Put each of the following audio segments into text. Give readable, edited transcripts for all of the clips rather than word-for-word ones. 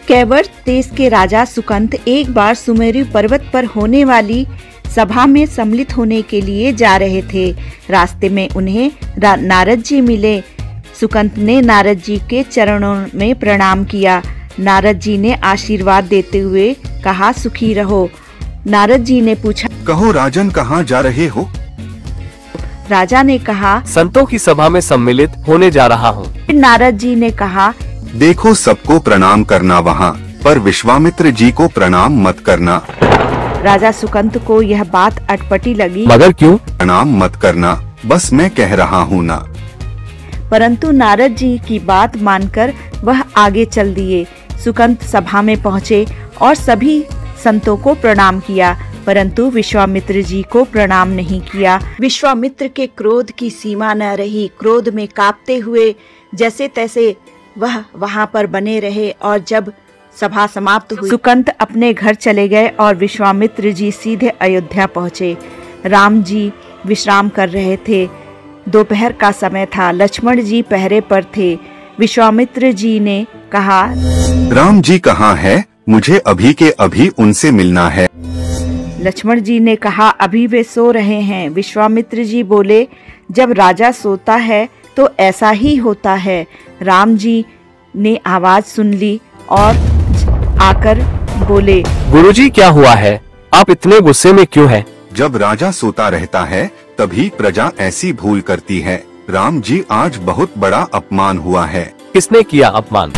कैवर्त देश के राजा सुकंत एक बार सुमेरु पर्वत पर होने वाली सभा में सम्मिलित होने के लिए जा रहे थे। रास्ते में उन्हें नारद जी मिले। सुकंत ने नारद जी के चरणों में प्रणाम किया। नारद जी ने आशीर्वाद देते हुए कहा, सुखी रहो। नारद जी ने पूछा, कहो राजन, कहाँ जा रहे हो? राजा ने कहा, संतों की सभा में सम्मिलित होने जा रहा हूँ। नारद जी ने कहा, देखो सबको प्रणाम करना वहाँ, पर विश्वामित्र जी को प्रणाम मत करना। राजा सुकंत को यह बात अटपटी लगी। मगर क्यों? प्रणाम मत करना, बस मैं कह रहा हूँ ना। परंतु नारद जी की बात मानकर वह आगे चल दिए। सुकंत सभा में पहुँचे और सभी संतों को प्रणाम किया, परंतु विश्वामित्र जी को प्रणाम नहीं किया। विश्वामित्र के क्रोध की सीमा न रही। क्रोध में कांपते हुए जैसे तैसे वह वहां पर बने रहे और जब सभा समाप्त हुई, सुकंत अपने घर चले गए और विश्वामित्र जी सीधे अयोध्या पहुँचे। राम जी विश्राम कर रहे थे। दोपहर का समय था। लक्ष्मण जी पहरे पर थे। विश्वामित्र जी ने कहा, राम जी कहाँ है? मुझे अभी के अभी उनसे मिलना है। लक्ष्मण जी ने कहा, अभी वे सो रहे हैं। विश्वामित्र जी बोले, जब राजा सोता है तो ऐसा ही होता है। राम जी ने आवाज सुन ली और आकर बोले, गुरुजी क्या हुआ है? आप इतने गुस्से में क्यों हैं? जब राजा सोता रहता है तभी प्रजा ऐसी भूल करती है। राम जी, आज बहुत बड़ा अपमान हुआ है। किसने किया अपमान?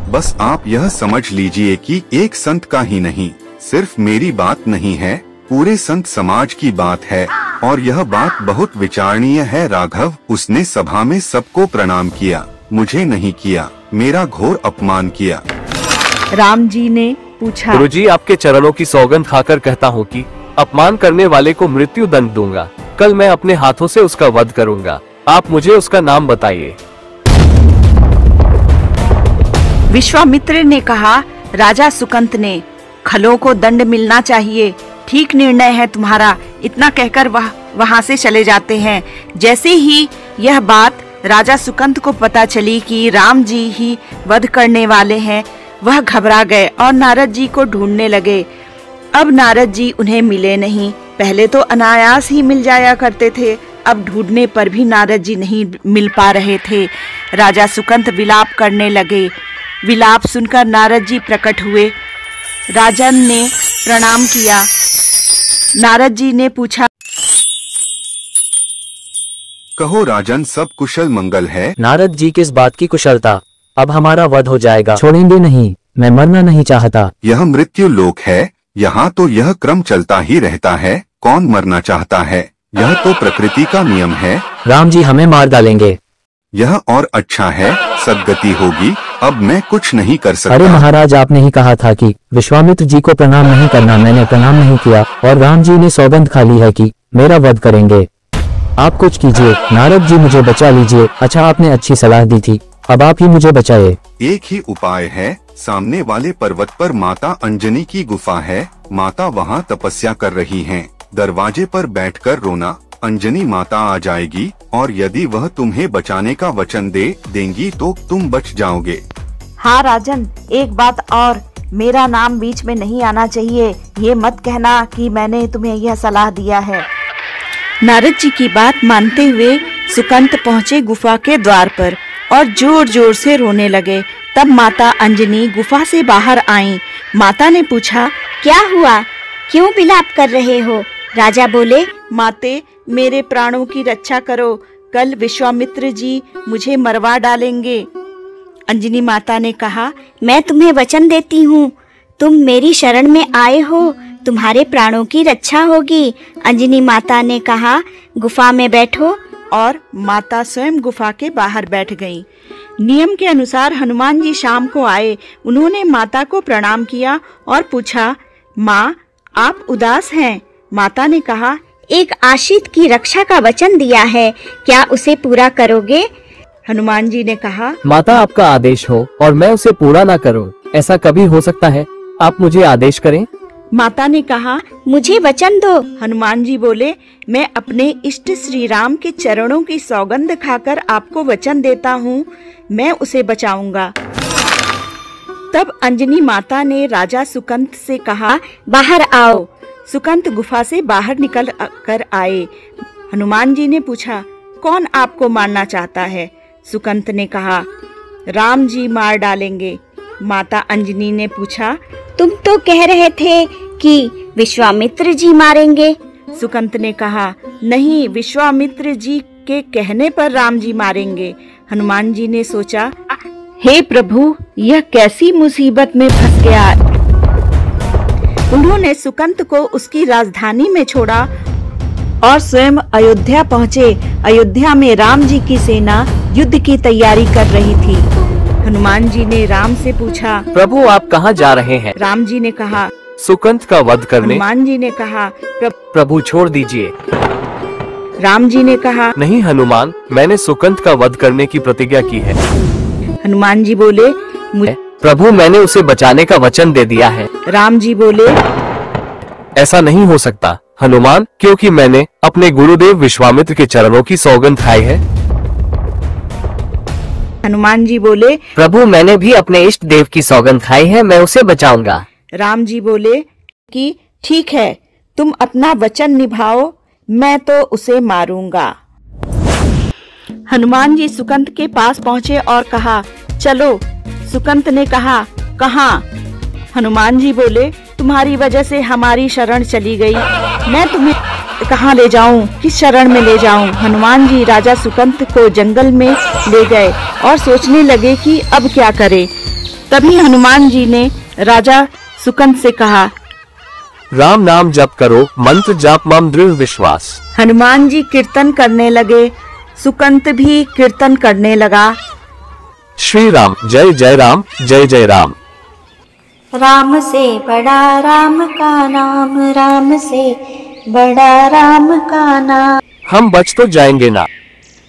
बस आप यह समझ लीजिए कि एक संत का ही नहीं, सिर्फ मेरी बात नहीं है, पूरे संत समाज की बात है और यह बात बहुत विचारणीय है। राघव, उसने सभा में सबको प्रणाम किया, मुझे नहीं किया, मेरा घोर अपमान किया। राम जी ने पूछा, गुरुजी, आपके चरणों की सौगंध खाकर कहता हूँ कि अपमान करने वाले को मृत्यु दंड दूंगा। कल मैं अपने हाथों से उसका वध करूंगा। आप मुझे उसका नाम बताइए। विश्वामित्र ने कहा, राजा सुकंत ने, खलों को दंड मिलना चाहिए। ठीक निर्णय है तुम्हारा। इतना कहकर वह वहां से चले जाते हैं। जैसे ही यह बात राजा सुकंत को पता चली कि राम जी ही वध करने वाले हैं, वह घबरा गए और नारद जी को ढूंढने लगे। अब नारद जी उन्हें मिले नहीं। पहले तो अनायास ही मिल जाया करते थे, अब ढूंढने पर भी नारद जी नहीं मिल पा रहे थे। राजा सुकंत विलाप करने लगे। विलाप सुनकर नारद जी प्रकट हुए। राजन ने प्रणाम किया। नारद जी ने पूछा, कहो राजन, सब कुशल मंगल है? नारद जी, किस बात की कुशलता? अब हमारा वध हो जाएगा। छोड़ेंगे नहीं, मैं मरना नहीं चाहता। यह मृत्यु लोक है, यहाँ तो यह क्रम चलता ही रहता है। कौन मरना चाहता है? यह तो प्रकृति का नियम है। राम जी हमें मार डालेंगे। यह और अच्छा है, सद्गति होगी। अब मैं कुछ नहीं कर सकता। अरे महाराज, आपने ही कहा था कि विश्वामित्र जी को प्रणाम नहीं करना। मैंने प्रणाम नहीं किया और राम जी ने सौगंध खा ली है कि मेरा वध करेंगे। आप कुछ कीजिए। नारद जी, मुझे बचा लीजिए। अच्छा, आपने अच्छी सलाह दी थी, अब आप ही मुझे बचाए। एक ही उपाय है। सामने वाले पर्वत पर माता अंजनी की गुफा है। माता वहाँ तपस्या कर रही हैं। दरवाजे पर बैठकर रोना। अंजनी माता आ जाएगी और यदि वह तुम्हें बचाने का वचन देंगी तो तुम बच जाओगे। हाँ राजन, एक बात और, मेरा नाम बीच में नहीं आना चाहिए। ये मत कहना कि मैंने तुम्हें यह सलाह दिया है। नारद जी की बात मानते हुए सुकंत पहुँचे गुफा के द्वार पर और जोर जोर से रोने लगे। तब माता अंजनी गुफा से बाहर आईं। माता ने पूछा, क्या हुआ? क्यों विलाप कर रहे हो? राजा बोले, माते, मेरे प्राणों की रक्षा करो। कल विश्वामित्र जी मुझे मरवा डालेंगे। अंजनी माता ने कहा, मैं तुम्हें वचन देती हूँ, तुम मेरी शरण में आए हो, तुम्हारे प्राणों की रक्षा होगी। अंजनी माता ने कहा, गुफा में बैठो। और माता स्वयं गुफा के बाहर बैठ गईं। नियम के अनुसार हनुमान जी शाम को आए। उन्होंने माता को प्रणाम किया और पूछा, माँ, आप उदास हैं? माता ने कहा, एक आश्रित की रक्षा का वचन दिया है, क्या उसे पूरा करोगे? हनुमान जी ने कहा, माता, आपका आदेश हो और मैं उसे पूरा ना करूं, ऐसा कभी हो सकता है? आप मुझे आदेश करें। माता ने कहा, मुझे वचन दो। हनुमान जी बोले, मैं अपने इष्ट श्री राम के चरणों की सौगंध खाकर आपको वचन देता हूँ, मैं उसे बचाऊंगा। तब अंजनी माता ने राजा सुकंत से कहा, बाहर आओ। सुकंत गुफा से बाहर निकल कर आए। हनुमान जी ने पूछा, कौन आपको मारना चाहता है? सुकंत ने कहा, राम जी मार डालेंगे। माता अंजनी ने पूछा, तुम तो कह रहे थे कि विश्वामित्र जी मारेंगे। सुकंत ने कहा, नहीं, विश्वामित्र जी के कहने पर राम जी मारेंगे। हनुमान जी ने सोचा, हे प्रभु, यह कैसी मुसीबत में फंस गया। उन्होंने सुकंत को उसकी राजधानी में छोड़ा और स्वयं अयोध्या पहुँचे। अयोध्या में राम जी की सेना युद्ध की तैयारी कर रही थी। हनुमान जी ने राम से पूछा, प्रभु आप कहाँ जा रहे हैं? राम जी ने कहा, सुकंत का वध करने। हनुमान जी ने कहा, प्रभु छोड़ दीजिए। राम जी ने कहा, नहीं हनुमान, मैंने सुकंत का वध करने की प्रतिज्ञा की है। हनुमान जी बोले, प्रभु मैंने उसे बचाने का वचन दे दिया है। राम जी बोले, ऐसा नहीं हो सकता हनुमान, क्योंकि मैंने अपने गुरुदेव विश्वामित्र के चरणों की सौगंध खाई है। हनुमान जी बोले, प्रभु मैंने भी अपने इष्ट देव की सौगंध खाई है, मैं उसे बचाऊंगा। राम जी बोले कि ठीक है, तुम अपना वचन निभाओ, मैं तो उसे मारूंगा। हनुमान जी सुकंत के पास पहुँचे और कहा, चलो। सुकंत ने कहा, कहाँ? हनुमान जी बोले, तुम्हारी वजह से हमारी शरण चली गई, मैं तुम्हें कहाँ ले जाऊं, किस शरण में ले जाऊं? हनुमान जी राजा सुकंत को जंगल में ले गए और सोचने लगे कि अब क्या करें। तभी हनुमान जी ने राजा सुकंत से कहा, राम नाम जप करो, मंत्र जाप मम दृढ़ विश्वास। हनुमान जी कीर्तन करने लगे। सुकंत भी कीर्तन करने लगा, श्री राम जय जय राम, जय जय राम। राम से बड़ा राम का नाम, राम से बड़ा राम का नाम। हम बच तो जाएंगे ना?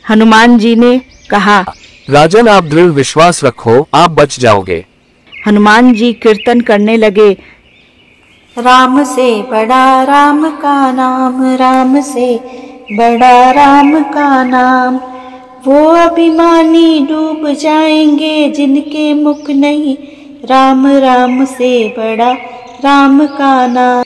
हनुमान जी ने कहा, राजन आप दृढ़ विश्वास रखो, आप बच जाओगे। हनुमान जी कीर्तन करने लगे, राम से बड़ा राम का नाम, राम से बड़ा राम का नाम। वो अभिमानी डूब जाएंगे जिनके मुख नहीं, राम राम से बड़ा राम का नाम।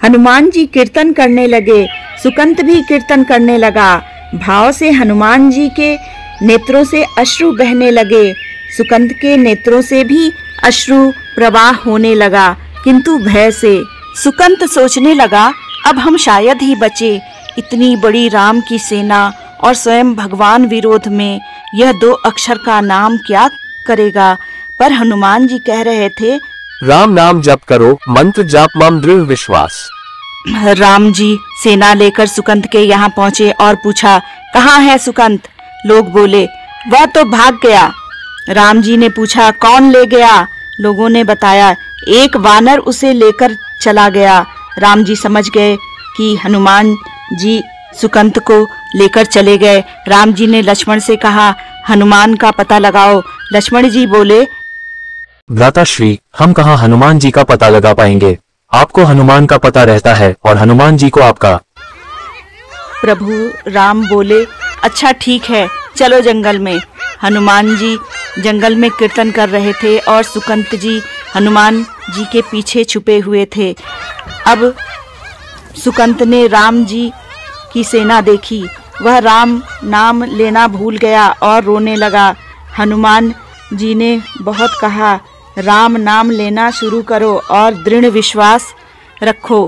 हनुमान जी कीर्तन करने लगे। सुकंत भी कीर्तन करने लगा। भाव से हनुमान जी के नेत्रों से अश्रु बहने लगे। सुकंत के नेत्रों से भी अश्रु प्रवाह होने लगा, किंतु भय से। सुकंत सोचने लगा, अब हम शायद ही बचे। इतनी बड़ी राम की सेना और स्वयं भगवान विरोध में यह 2 अक्षर का नाम क्या करेगा? पर हनुमान जी कह रहे थे, राम नाम जप करो, मंत्र जाप मम दृढ़ विश्वास। राम जी सेना लेकर सुकंत के यहाँ पहुँचे और पूछा, कहाँ है सुकंत? लोग बोले, वह तो भाग गया। राम जी ने पूछा, कौन ले गया? लोगों ने बताया, एक वानर उसे लेकर चला गया। राम जी समझ गए कि हनुमान जी सुकंत को लेकर चले गए। राम जी ने लक्ष्मण से कहा, हनुमान का पता लगाओ। लक्ष्मण जी बोले, भ्राताश्री, हम कहाँ हनुमान जी का पता लगा पाएंगे? आपको हनुमान का पता रहता है और हनुमान जी को आपका। प्रभु राम बोले, अच्छा ठीक है, चलो जंगल में। हनुमान जी जंगल में कीर्तन कर रहे थे और सुकंत जी हनुमान जी के पीछे छुपे हुए थे। अब सुकंत ने राम जी की सेना देखी। वह राम नाम लेना भूल गया और रोने लगा। हनुमान जी ने बहुत कहा, राम नाम लेना शुरू करो और दृढ़ विश्वास रखो।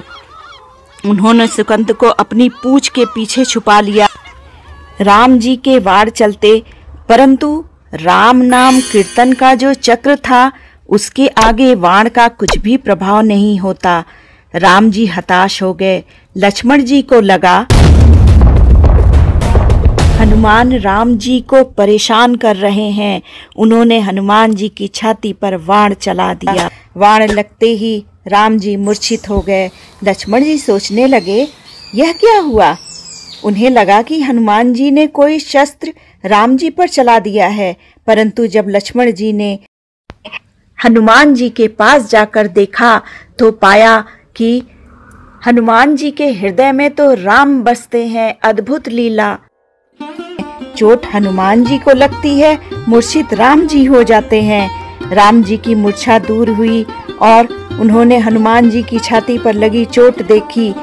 उन्होंने सुकंत को अपनी पूंछ के पीछे छुपा लिया। राम जी के वार चलते, परंतु राम नाम कीर्तन का जो चक्र था उसके आगे वाण का कुछ भी प्रभाव नहीं होता। राम जी हताश हो गए। लक्ष्मण जी को लगा हनुमान राम जी को परेशान कर रहे हैं। उन्होंने हनुमान जी की छाती पर वाण चला दिया। वाण लगते ही राम जी मूर्छित हो गए। लक्ष्मण जी सोचने लगे, यह क्या हुआ? उन्हें लगा कि हनुमान जी ने कोई शस्त्र राम जी पर चला दिया है, परंतु जब लक्ष्मण जी ने हनुमान जी के पास जाकर देखा तो पाया कि हनुमान जी के हृदय में तो राम बसते हैं। अद्भुत लीला। चोट हनुमान जी को लगती है, मूर्छित राम जी हो जाते हैं। राम जी की मूर्छा दूर हुई और उन्होंने हनुमान जी की छाती पर लगी चोट देखी।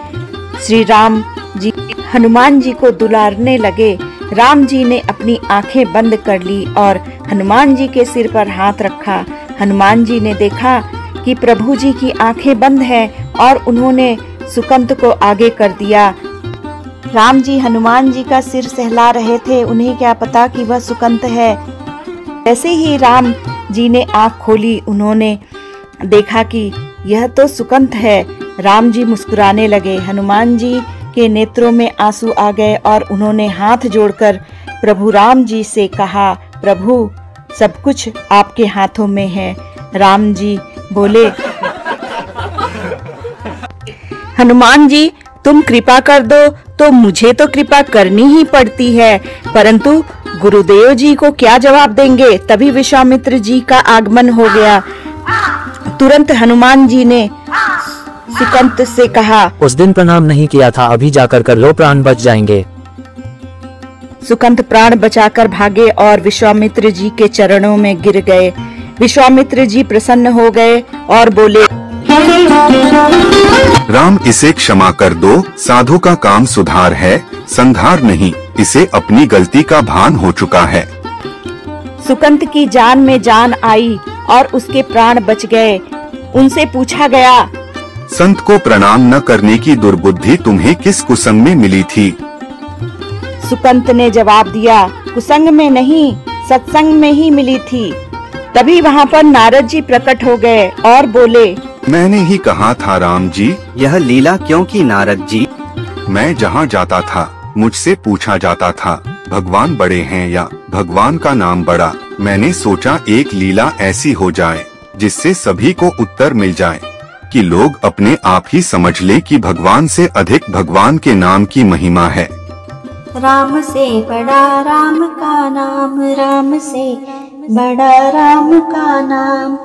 श्री राम जी हनुमान जी को दुलारने लगे। राम जी ने अपनी आंखें बंद कर ली और हनुमान जी के सिर पर हाथ रखा। हनुमान जी ने देखा कि प्रभु जी की आंखें बंद हैं और उन्होंने सुकंत को आगे कर दिया। राम जी हनुमान जी का सिर सहला रहे थे, उन्हें क्या पता कि वह सुकंत है। जैसे ही राम जी ने आंख खोली, उन्होंने देखा कि यह तो सुकंत है। राम जी मुस्कुराने लगे। हनुमान जी के नेत्रों में आंसू आ गए और उन्होंने हाथ जोड़कर प्रभु राम जी से कहा, प्रभु सब कुछ आपके हाथों में है। राम जी बोले, हनुमान जी तुम कृपा कर दो तो मुझे तो कृपा करनी ही पड़ती है, परंतु गुरुदेव जी को क्या जवाब देंगे। तभी विश्वामित्र जी का आगमन हो गया। तुरंत हनुमान जी ने सुकंत से कहा, उस दिन प्रणाम नहीं किया था, अभी जाकर कर लो, प्राण बच जाएंगे। सुकंत प्राण बचाकर भागे और विश्वामित्र जी के चरणों में गिर गए। विश्वामित्र जी प्रसन्न हो गए और बोले, राम इसे क्षमा कर दो, साधु का काम सुधार है, संधार नहीं। इसे अपनी गलती का भान हो चुका है। सुकंत की जान में जान आई और उसके प्राण बच गए। उनसे पूछा गया, संत को प्रणाम न करने की दुर्बुद्धि तुम्हें किस कुसंग में मिली थी। सुकंत ने जवाब दिया, कुसंग में नहीं, सत्संग में ही मिली थी। तभी वहाँ पर नारद जी प्रकट हो गए और बोले, मैंने ही कहा था राम जी, यह लीला क्यों की नारद जी? मैं जहाँ जाता था मुझसे पूछा जाता था भगवान बड़े हैं या भगवान का नाम बड़ा। मैंने सोचा एक लीला ऐसी हो जाए जिससे सभी को उत्तर मिल जाए कि लोग अपने आप ही समझ ले कि भगवान से अधिक भगवान के नाम की महिमा है। राम से बड़ा राम का नाम, राम से बड़ा राम का नाम।